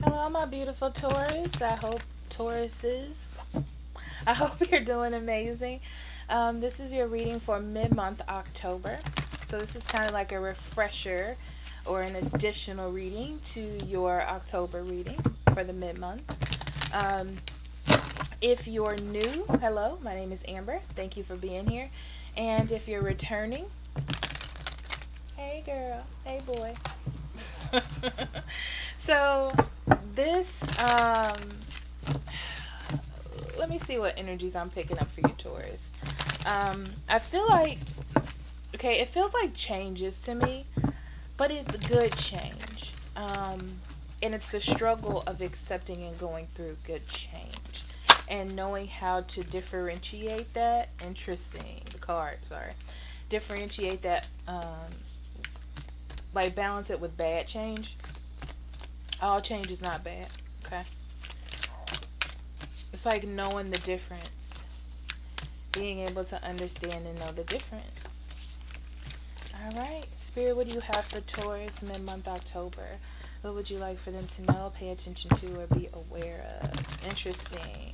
Hello, my beautiful Taurus. I hope you're doing amazing. This is your reading for mid-month October. So this is kind of like a refresher or an additional reading to your October reading for the mid-month. Um, if you're new, hello, my name is Amber. Thank you for being here. And if you're returning, hey girl, hey boy. So this let me see what energies I'm picking up for you, Taurus. I feel like, okay, it feels like changes to me, but it's good change. And it's the struggle of accepting and going through good change and knowing how to differentiate that. Interesting. The card, sorry. Differentiate that, like balance it with bad change. All change is not bad, okay? It's like knowing the difference, being able to understand and know the difference. All right, Spirit, what do you have for Taurus mid-month October? What would you like for them to know, pay attention to, or be aware of? Interesting.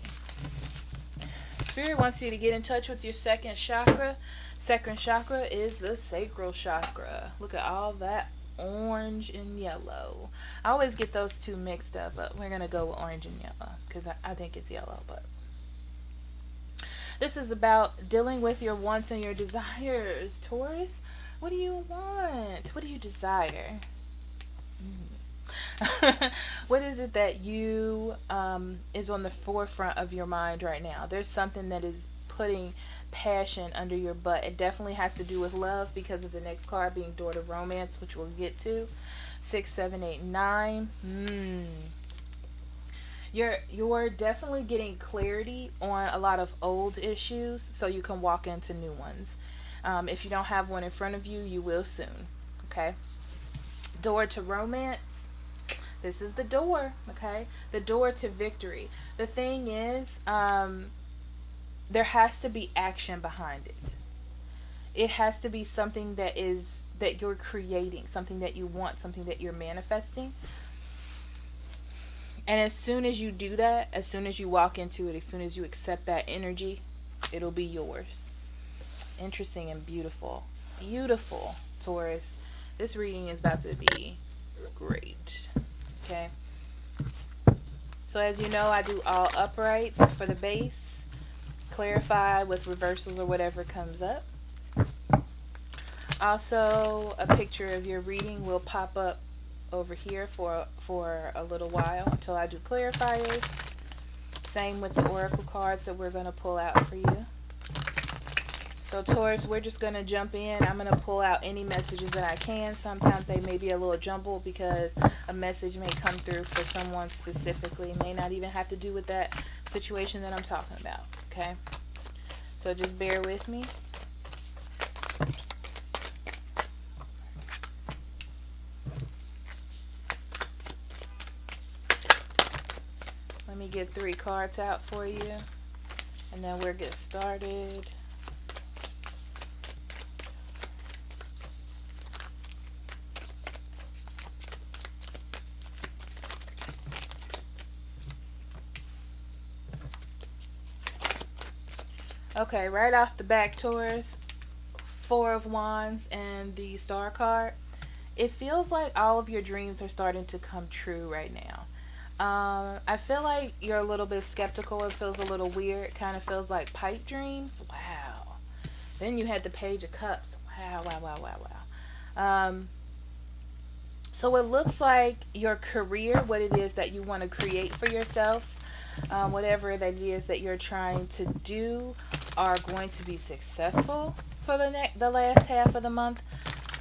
Spirit wants you to get in touch with your second chakra. Second chakra is the sacral chakra. Look at all that orange and yellow. I always get those two mixed up, but we're going to go with orange and yellow because I think it's yellow. But this is about dealing with your wants and your desires, Taurus. What do you want? What do you desire? What is it that you is on the forefront of your mind right now? There's something that is putting passion under your butt. It definitely has to do with love because of the next card being Door to Romance, which we'll get to. 6, 7, 8, 9. You're definitely getting clarity on a lot of old issues, so you can walk into new ones. If you don't have one in front of you, you will soon. Okay. Door to Romance. This is the door, okay? The door to victory. The thing is, there has to be action behind it. It has to be something that you're creating, something that you want, something that you're manifesting. And as soon as you do that, as soon as you walk into it, as soon as you accept that energy, it'll be yours. Interesting and beautiful. Beautiful, Taurus. This reading is about to be great. Okay. So as you know, I do all uprights for the base. Clarify with reversals or whatever comes up. Also, a picture of your reading will pop up over here for a little while until I do clarifiers. Same with the oracle cards that we're going to pull out for you. So Taurus, we're just going to jump in. I'm going to pull out any messages that I can. Sometimes they may be a little jumbled because a message may come through for someone specifically. It may not even have to do with that situation that I'm talking about. Okay? So just bear with me. Let me get 3 cards out for you. And then we'll get started. Okay, right off the back, Taurus, 4 of Wands and the Star card. It feels like all of your dreams are starting to come true right now. I feel like you're a little bit skeptical. It feels a little weird. It kind of feels like pipe dreams. Wow. Then you had the Page of Cups. Wow, wow, wow, wow, wow. So it looks like your career, what it is that you want to create for yourself, whatever that is that you're trying to do, are going to be successful for the last half of the month.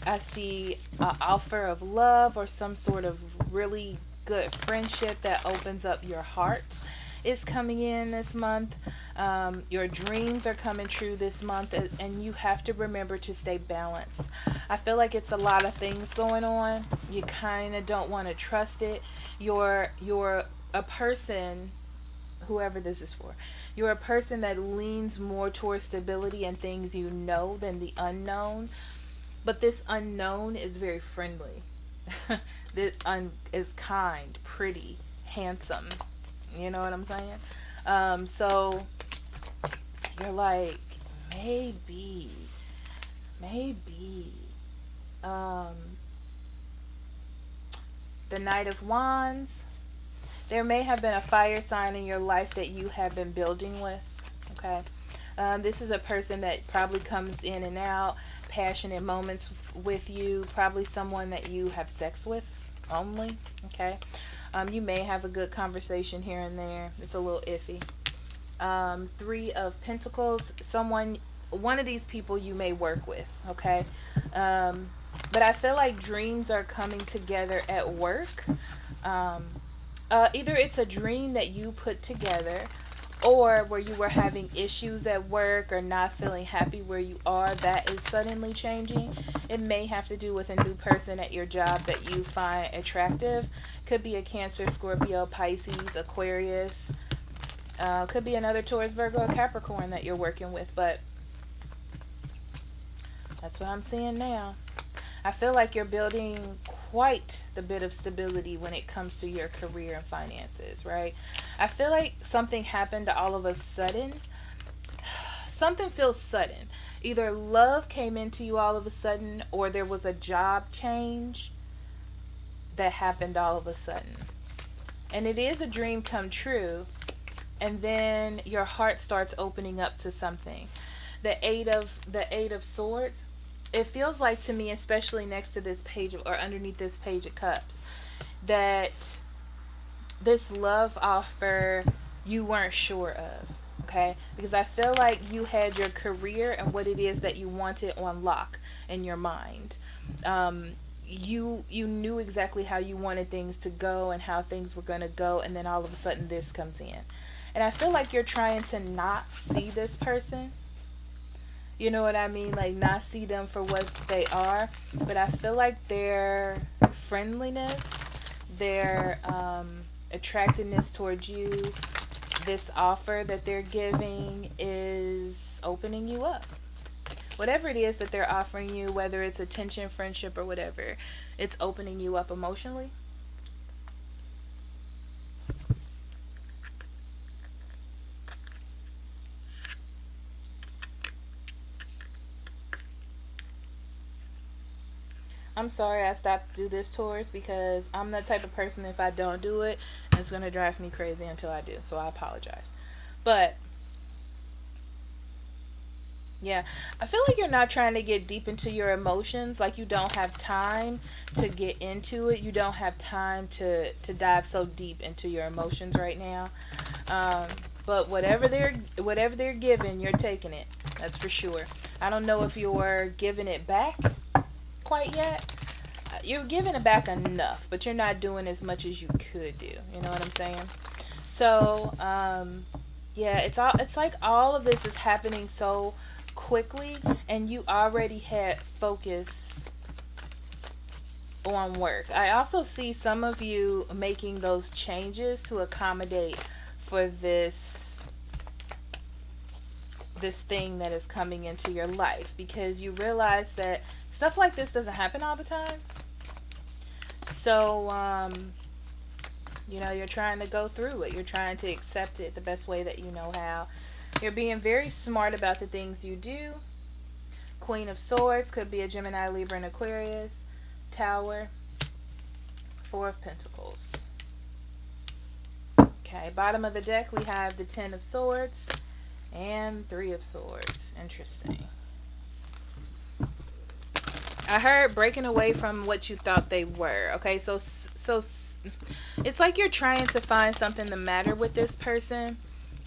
I see an offer of love or some sort of really good friendship that opens up your heart is coming in this month. Your dreams are coming true this month, and you have to remember to stay balanced. I feel like it's a lot of things going on. You kind of don't want to trust it. You're a person, whoever this is for, you're a person that leans more towards stability and things you know than the unknown. But this unknown is very friendly. This is kind, pretty, handsome. You know what I'm saying? So you're like, maybe. Um, the Knight of Wands. There may have been a fire sign in your life that you have been building with. Okay. This is a person that probably comes in and out, passionate moments with you, probably someone that you have sex with only. Okay. You may have a good conversation here and there. It's a little iffy. Three of Pentacles. One of these people you may work with. Okay. But I feel like dreams are coming together at work. Either it's a dream that you put together, or where you were having issues at work or not feeling happy where you are, that is suddenly changing. It may have to do with a new person at your job that you find attractive. Could be a Cancer, Scorpio, Pisces, Aquarius. Could be another Taurus, Virgo, or Capricorn that you're working with, but that's what I'm seeing now. I feel like you're building quite the bit of stability when it comes to your career and finances, right? I feel like something happened all of a sudden. Something feels sudden. Either love came into you all of a sudden, or there was a job change that happened all of a sudden. And it is a dream come true, and then your heart starts opening up to something. The eight of Swords. It feels like to me, especially next to this page or underneath this page of cups, that this love offer you weren't sure of. Okay, because I feel like you had your career and what it is that you wanted on lock in your mind. You knew exactly how you wanted things to go and how things were going to go, and then all of a sudden this comes in, and I feel like you're trying to not see this person. You know what I mean? Like, not see them for what they are. But I feel like their friendliness, their attractiveness towards you, this offer that they're giving is opening you up. Whatever it is that they're offering you, whether it's attention, friendship, or whatever, it's opening you up emotionally. I'm sorry I stopped to do this, Taurus, because I'm the type of person, if I don't do it, it's going to drive me crazy until I do. So I apologize. But yeah, I feel like you're not trying to get deep into your emotions. Like, you don't have time to get into it. You don't have time to dive so deep into your emotions right now. But whatever they're giving, you're taking it. That's for sure. I don't know if you're giving it back quite yet. You're giving it back enough, but you're not doing as much as you could do. You know what I'm saying? So, yeah, it's like all of this is happening so quickly, and you already had focus on work. I also see some of you making those changes to accommodate for this thing that is coming into your life, because you realize that stuff like this doesn't happen all the time. So, you know, you're trying to go through it. You're trying to accept it the best way that you know how. You're being very smart about the things you do. Queen of Swords could be a Gemini, Libra, and Aquarius. Tower. Four of Pentacles. Okay, bottom of the deck we have the Ten of Swords and Three of Swords. Interesting. I heard breaking away from what you thought they were. Okay, so it's like you're trying to find something the matter with this person,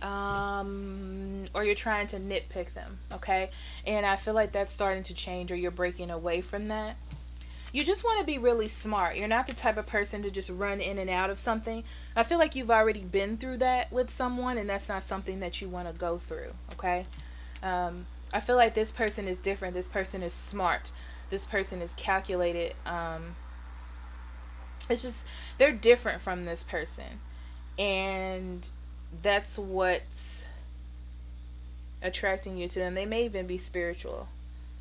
or you're trying to nitpick them. Okay, and I feel like that's starting to change, or you're breaking away from that. You just want to be really smart. You're not the type of person to just run in and out of something. I feel like you've already been through that with someone, and that's not something that you want to go through. Okay, I feel like this person is different. This person is smart. This person is calculated. It's just, they're different from this person, and that's what's attracting you to them. They may even be spiritual.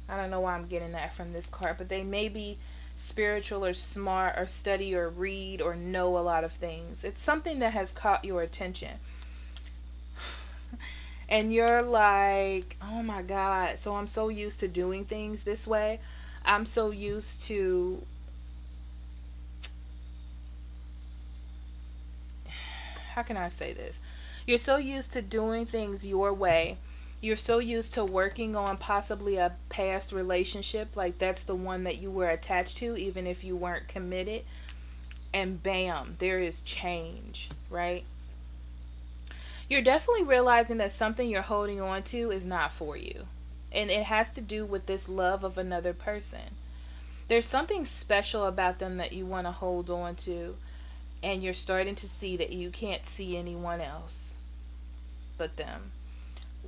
I don't know why I'm getting that from this card, but they may be spiritual or smart or study or read or know a lot of things. It's something that has caught your attention. And you're like, oh my God. So I'm so used to doing things this way. I'm so used to, how can I say this? You're so used to doing things your way. You're so used to working on possibly a past relationship, like that's the one that you were attached to, even if you weren't committed. And bam, there is change, right? You're definitely realizing that something you're holding on to is not for you. And it has to do with this love of another person. There's something special about them that you want to hold on to, and you're starting to see that you can't see anyone else but them.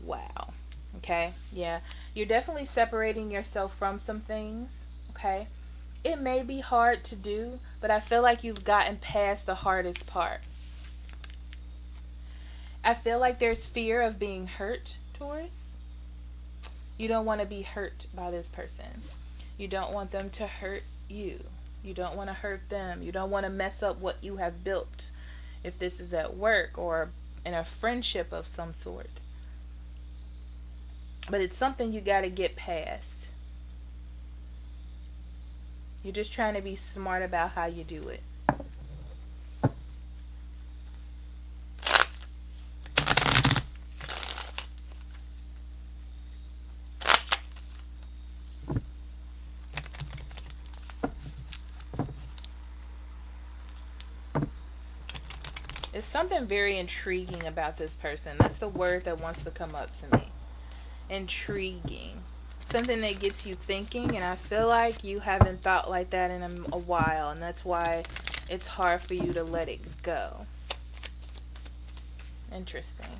Wow. Okay? Yeah. You're definitely separating yourself from some things. Okay? It may be hard to do, but I feel like you've gotten past the hardest part. I feel like there's fear of being hurt, Taurus. You don't want to be hurt by this person. You don't want them to hurt you. You don't want to hurt them. You don't want to mess up what you have built, if this is at work or in a friendship of some sort. But it's something you got to get past. You're just trying to be smart about how you do it. There's something very intriguing about this person. That's the word that wants to come up to me. Intriguing. Something that gets you thinking, and I feel like you haven't thought like that in a while, and that's why it's hard for you to let it go. Interesting.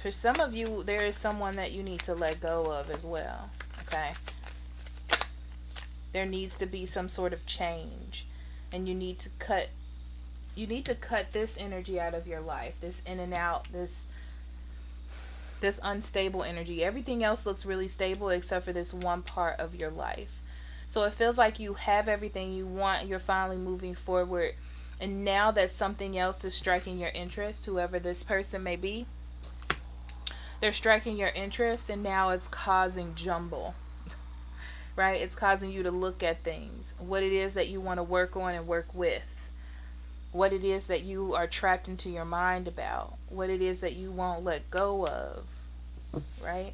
For some of you, there is someone that you need to let go of as well. Okay? There needs to be some sort of change. And you need to cut this energy out of your life. This in and out, this unstable energy. Everything else looks really stable except for this one part of your life. So it feels like you have everything you want. You're finally moving forward. And now that something else is striking your interest, whoever this person may be, they're striking your interest, and now it's causing jumble. Right? It's causing you to look at things. What it is that you want to work on and work with. What it is that you are trapped into your mind about. What it is that you won't let go of. Right?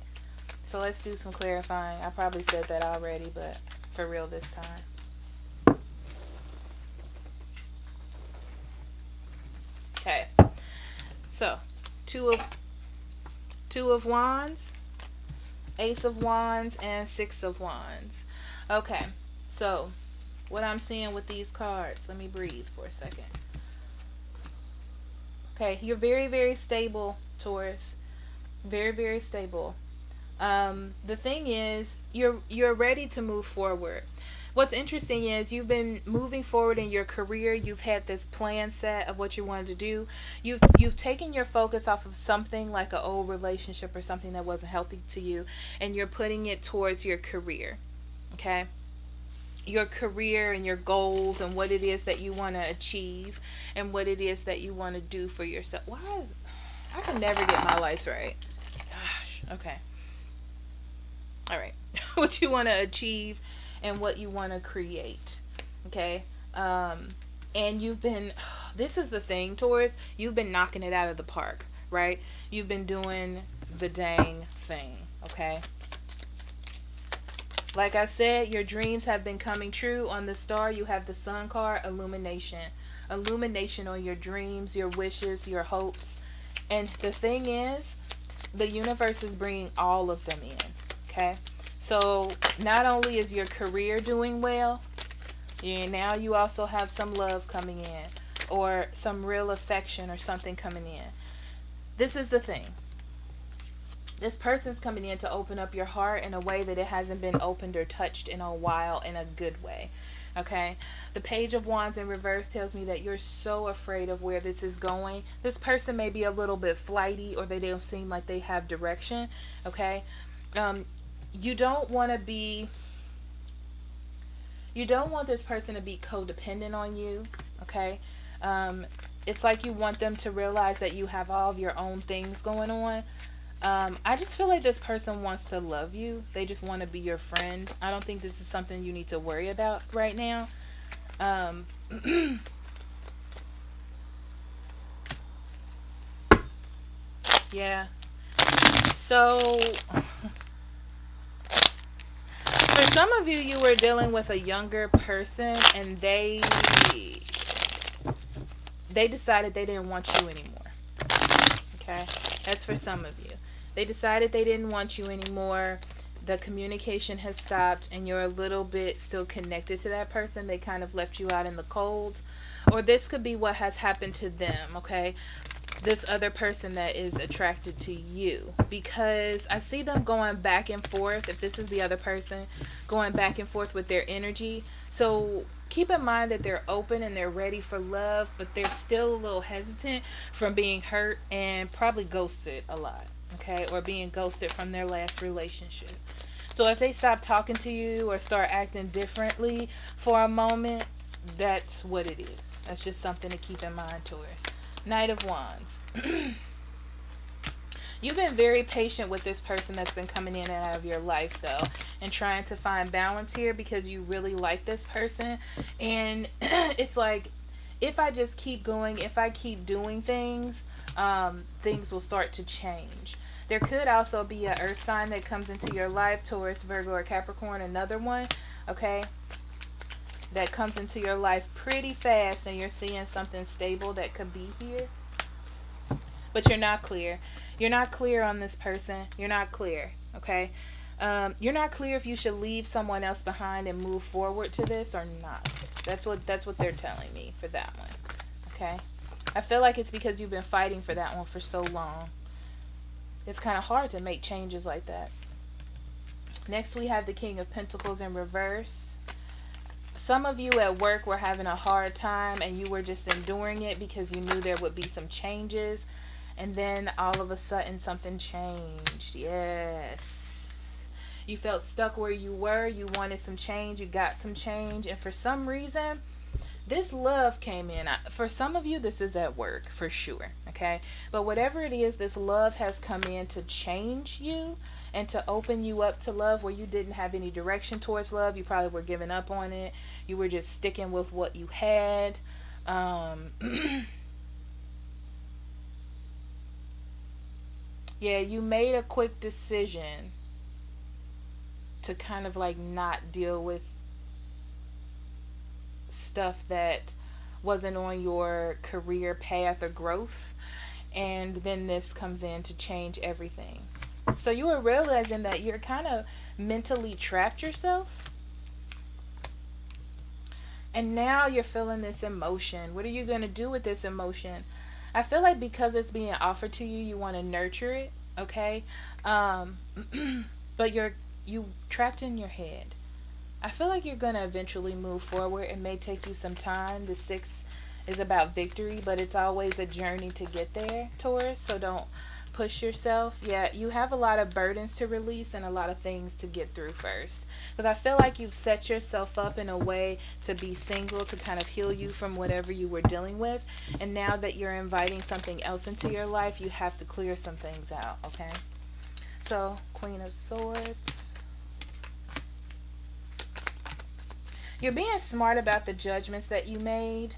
So let's do some clarifying. I probably said that already, but for real this time. Okay. So, two of Wands, Ace of Wands, and Six of Wands. Okay, so what I'm seeing with these cards, let me breathe for a second. Okay, you're very, very stable, Taurus. Very, very stable. The thing is, you're ready to move forward. What's interesting is you've been moving forward in your career. You've had this plan set of what you wanted to do. You've taken your focus off of something like an old relationship or something that wasn't healthy to you, and you're putting it towards your career. Okay? Your career and your goals and what it is that you want to achieve and what it is that you want to do for yourself. I can never get my lights right. Gosh. Okay. All right. What you want to achieve and what you want to create. Okay? And you've been, this is the thing, Taurus, you've been knocking it out of the park, right? You've been doing the dang thing, okay? Like I said, your dreams have been coming true. On the star, you have the Sun card, illumination. Illumination on your dreams, your wishes, your hopes. And the thing is, the universe is bringing all of them in, okay? So not only is your career doing well, now you also have some love coming in or some real affection or something coming in. This is the thing. This person's coming in to open up your heart in a way that it hasn't been opened or touched in a while, in a good way. Okay? The Page of Wands in reverse tells me that you're so afraid of where this is going. This person may be a little bit flighty, or they don't seem like they have direction. Okay? you don't want to be, you don't want this person to be codependent on you, okay? It's like you want them to realize that you have all of your own things going on. I just feel like this person wants to love you. They just want to be your friend. I don't think this is something you need to worry about right now. Um, yeah. So, for some of you, you were dealing with a younger person, and they decided they didn't want you anymore. Okay? That's for some of you. They decided they didn't want you anymore. The communication has stopped, and you're a little bit still connected to that person. They kind of left you out in the cold. Or this could be what has happened to them, okay? This other person that is attracted to you, because I see them going back and forth. If this is the other person, going back and forth with their energy. So keep in mind that they're open and they're ready for love, but they're still a little hesitant from being hurt and probably ghosted a lot, okay, or being ghosted from their last relationship. So if they stop talking to you or start acting differently for a moment, that's what it is. That's just something to keep in mind, Taurus. Knight of Wands. You've been very patient with this person that's been coming in and out of your life, though, and trying to find balance here because you really like this person. And it's like, if I just keep going, if I keep doing things, things will start to change. There could also be an earth sign that comes into your life, Taurus, Virgo, or Capricorn, another one, okay, that comes into your life pretty fast, and you're seeing something stable that could be here. But you're not clear. You're not clear on this person. You're not clear, okay? You're not clear if you should leave someone else behind and move forward to this or not. That's what they're telling me for that one, okay? I feel like it's because you've been fighting for that one for so long. It's kind of hard to make changes like that. Next, we have the King of Pentacles in reverse. Some of you at work were having a hard time and you were just enduring it because you knew there would be some changes. And then all of a sudden something changed. Yes. You felt stuck where you were. You wanted some change. You got some change. And for some reason, this love came in. For some of you, this is at work for sure. Okay. But whatever it is, this love has come in to change you and to open you up to love where you didn't have any direction towards love. You probably were giving up on it. You were just sticking with what you had. Yeah, you made a quick decision to kind of like not deal with stuff that wasn't on your career path or growth. And then this comes in to change everything. So you were realizing that you're kind of mentally trapped yourself. And now you're feeling this emotion. What are you going to do with this emotion? I feel like because it's being offered to you, you want to nurture it, okay? But you trapped in your head. I feel like you're going to eventually move forward. It may take you some time. The 6 is about victory, but it's always a journey to get there, Taurus. So don't push yourself. Yeah, you have a lot of burdens to release and a lot of things to get through first. Because I feel like you've set yourself up in a way to be single, to kind of heal you from whatever you were dealing with. And now that you're inviting something else into your life, you have to clear some things out, okay? So, Queen of Swords. You're being smart about the judgments that you made.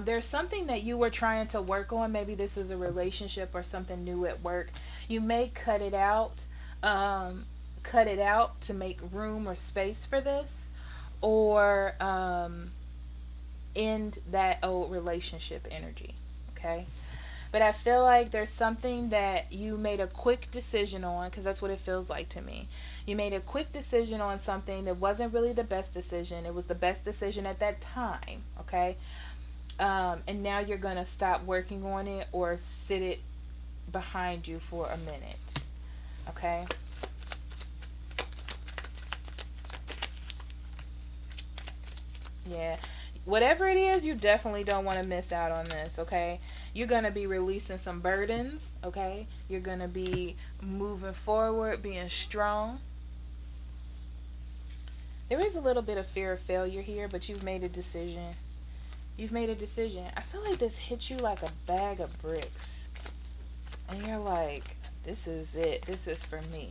There's something that you were trying to work on. Maybe this is a relationship or something new at work. You may cut it out to make room or space for this, or end that old relationship energy, okay? But I feel like there's something that you made a quick decision on, because that's what it feels like to me. You made a quick decision on something that wasn't really the best decision. It was the best decision at that time, okay? And now you're going to stop working on it or sit it behind you for a minute, okay? Yeah. Whatever it is, you definitely don't want to miss out on this, okay? You're going to be releasing some burdens, okay? You're going to be moving forward, being strong, There is a little bit of fear of failure here, but you've made a decision. You've made a decision. I feel like this hits you like a bag of bricks. And you're like, this is it. This is for me.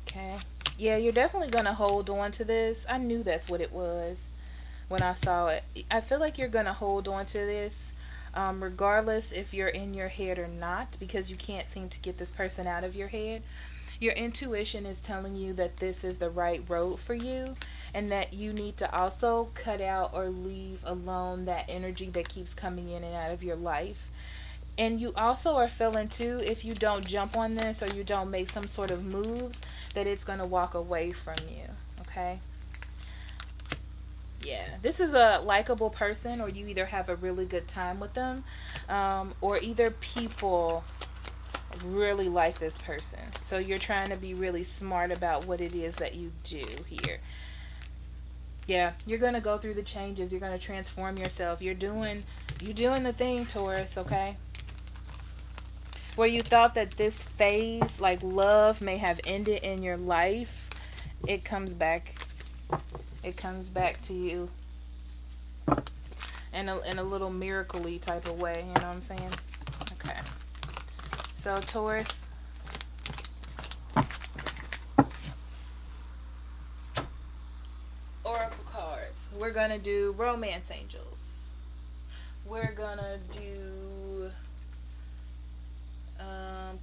Okay. Yeah, you're definitely going to hold on to this. I knew that's what it was when I saw it. I feel like you're going to hold on to this regardless if you're in your head or not, because you can't seem to get this person out of your head. Your intuition is telling you that this is the right road for you, and that you need to also cut out or leave alone that energy that keeps coming in and out of your life. And you also are feeling too, if you don't jump on this or you don't make some sort of moves, that it's going to walk away from you. Okay? Yeah, this is a likable person, or you either have a really good time with them, or either people really like this person. So you're trying to be really smart about what it is that you do here. Yeah, you're going to go through the changes. You're going to transform yourself. You're doing the thing, Taurus, okay? Where you thought that this phase, like love, may have ended in your life, it comes back. It comes back to you in a little miracle-y type of way. You know what I'm saying? Okay. So, Taurus, Oracle cards. We're going to do Romance Angels. We're going to do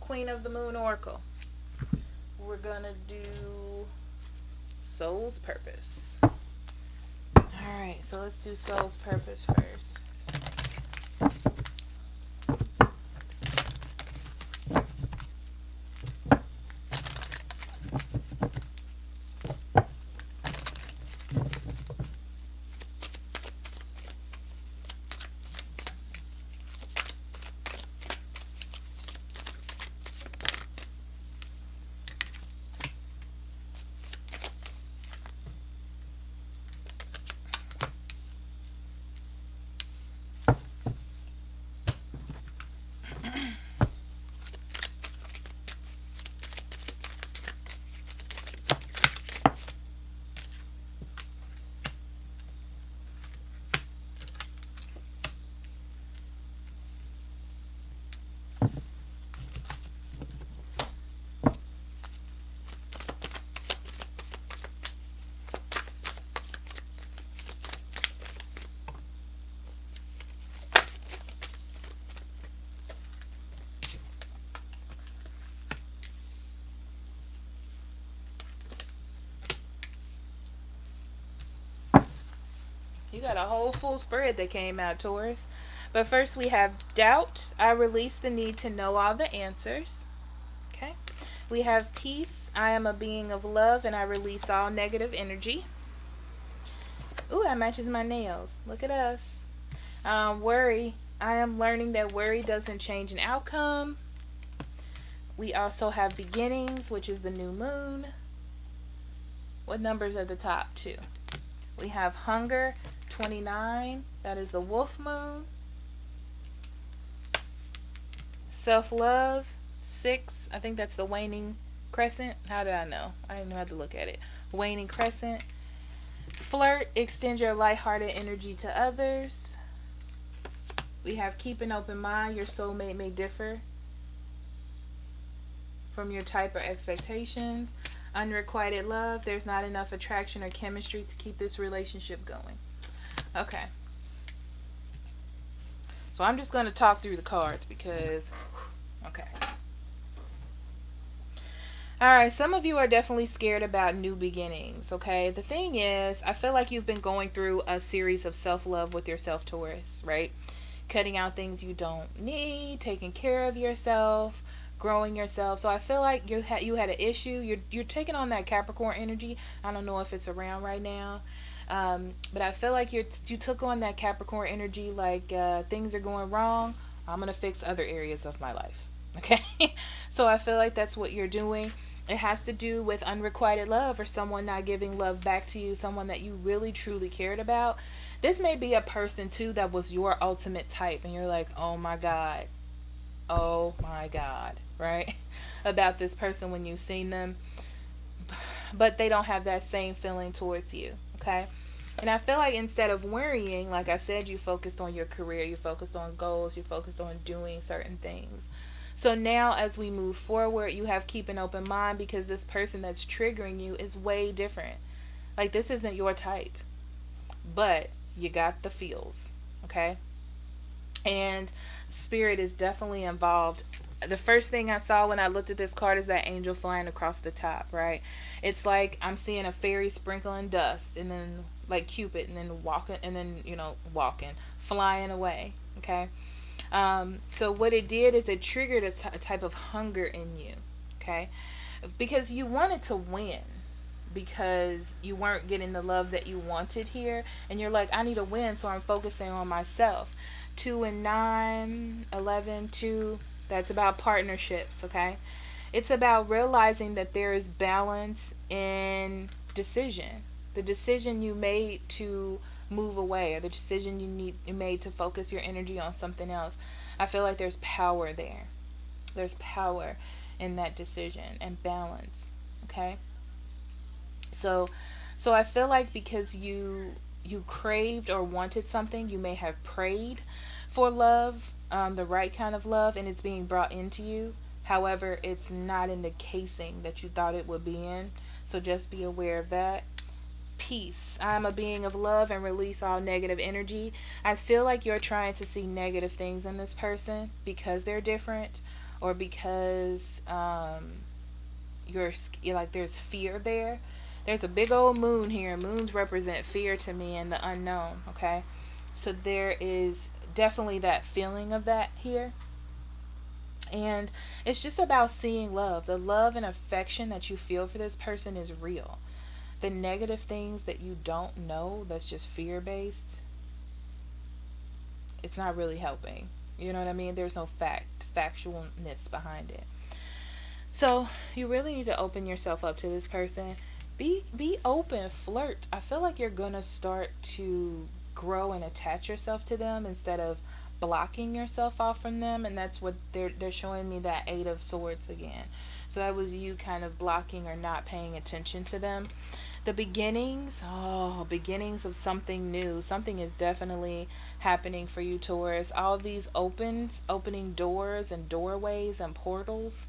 Queen of the Moon Oracle. We're going to do Soul's Purpose. Alright, so let's do Soul's Purpose first. You got a whole full spread that came out, Taurus. But first we have doubt. I release the need to know all the answers. Okay. We have peace. I am a being of love and I release all negative energy. Ooh, that matches my nails. Look at us. Worry. I am learning that worry doesn't change an outcome. We also have beginnings, which is the new moon. What numbers at the top? 2. We have hunger, 29. That is the wolf moon. Self-love, 6. I think that's the waning crescent. How did I know? I didn't know how to look at it. Waning crescent. Flirt, extend your lighthearted energy to others. We have keep an open mind. Your soulmate may differ from your type or expectations. Unrequited love. There's not enough attraction or chemistry to keep this relationship going. Okay. So I'm just going to talk through the cards because, okay. Alright, some of you are definitely scared about new beginnings, okay? The thing is, I feel like you've been going through a series of self-love with yourself, Taurus, right? Cutting out things you don't need, taking care of yourself, growing yourself. So I feel like you had an issue. You're taking on that Capricorn energy. I don't know if it's around right now, but I feel like you took on that Capricorn energy, like things are going wrong. I'm gonna fix other areas of my life. Okay, so I feel like that's what you're doing. It has to do with unrequited love or someone not giving love back to you, someone that you really truly cared about. This may be a person too that was your ultimate type, and you're like, oh my God, right? About this person when you've seen them, but they don't have that same feeling towards you, okay? And I feel like instead of worrying, like I said, you focused on your career, you focused on goals, you focused on doing certain things. So now as we move forward, you have keep an open mind, because this person that's triggering you is way different. Like, this isn't your type, but you got the feels, okay? And spirit is definitely involved. The first thing I saw when I looked at this card is that angel flying across the top, right? It's like I'm seeing a fairy sprinkling dust, and then like Cupid, and then walking, and then walking, flying away, okay? So what it did is it triggered a type of hunger in you, okay? Because you wanted to win, because you weren't getting the love that you wanted here, and you're like, I need to win, so I'm focusing on myself. 2 and 9, 11, 2, that's about partnerships, okay? It's about realizing that there is balance in decision. The decision you made to move away, or the decision you made to focus your energy on something else. I feel like there's power there. There's power in that decision and balance, okay? So I feel like because you craved or wanted something, you may have prayed for love, the right kind of love, and it's being brought into you. However, it's not in the casing that you thought it would be in. So just be aware of that. Peace. I am a being of love and release all negative energy. I feel like you're trying to see negative things in this person because they're different, or because you're like, there's fear there. There's a big old moon here. Moons represent fear to me and the unknown, okay? So there is definitely that feeling of that here. And it's just about seeing love. The love and affection that you feel for this person is real. The negative things that you don't know, that's just fear-based, it's not really helping. You know what I mean? There's no factualness behind it. So you really need to open yourself up to this person. Be open, flirt. I feel like you're gonna start to grow and attach yourself to them instead of blocking yourself off from them. And that's what they're showing me, that 8 of Swords again. So that was you kind of blocking or not paying attention to them. The beginnings of something new. Something is definitely happening for you, Taurus. All these opening doors and doorways and portals.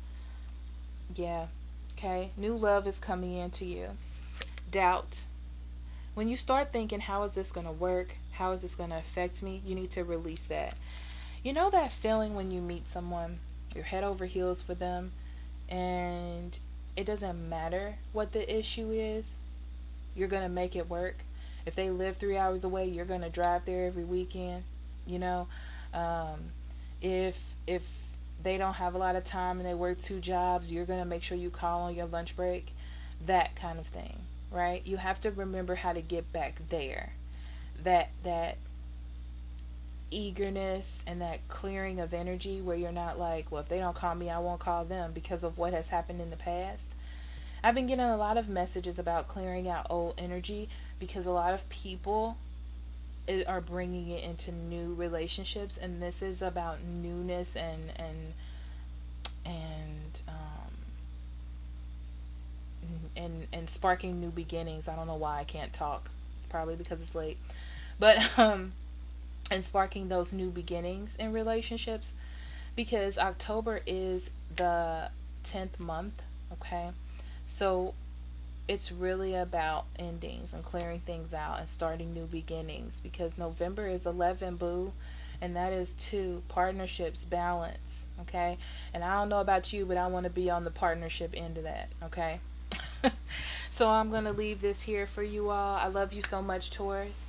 Yeah. Okay, new love is coming into you. Doubt. When you start thinking, how is this going to work? How is this going to affect me? You need to release that. You know that feeling when you meet someone, you're head over heels for them, and it doesn't matter what the issue is, you're going to make it work. If they live 3 hours away, you're going to drive there every weekend. You know, if they don't have a lot of time and they work 2 jobs, you're going to make sure you call on your lunch break. That kind of thing, right? You have to remember how to get back there. That eagerness and that clearing of energy, where you're not like, well, if they don't call me, I won't call them, because of what has happened in the past. I've been getting a lot of messages about clearing out old energy, because a lot of people are bringing it into new relationships, and this is about newness and sparking new beginnings. I don't know why I can't talk. It's probably because it's late. But and sparking those new beginnings in relationships, because October is the 10th month, okay? So it's really about endings and clearing things out and starting new beginnings, because November is 11, boo, and that is 2, partnerships, balance, okay? And I don't know about you, but I want to be on the partnership end of that, okay? So I'm going to leave this here for you all. I love you so much, Taurus.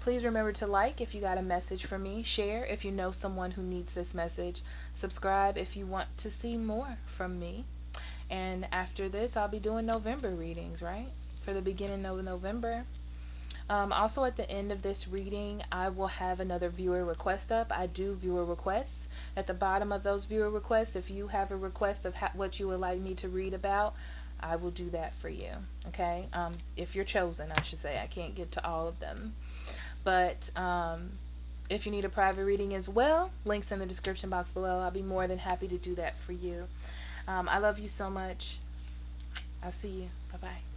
Please remember to like if you got a message from me, share if you know someone who needs this message, subscribe if you want to see more from me. And after this, I'll be doing November readings, right? For the beginning of November. Also, at the end of this reading, I will have another viewer request up. I do viewer requests. At the bottom of those viewer requests, if you have a request of what you would like me to read about, I will do that for you, okay? If you're chosen, I should say. I can't get to all of them. But if you need a private reading as well, links in the description box below. I'll be more than happy to do that for you. I love you so much. I'll see you. Bye-bye.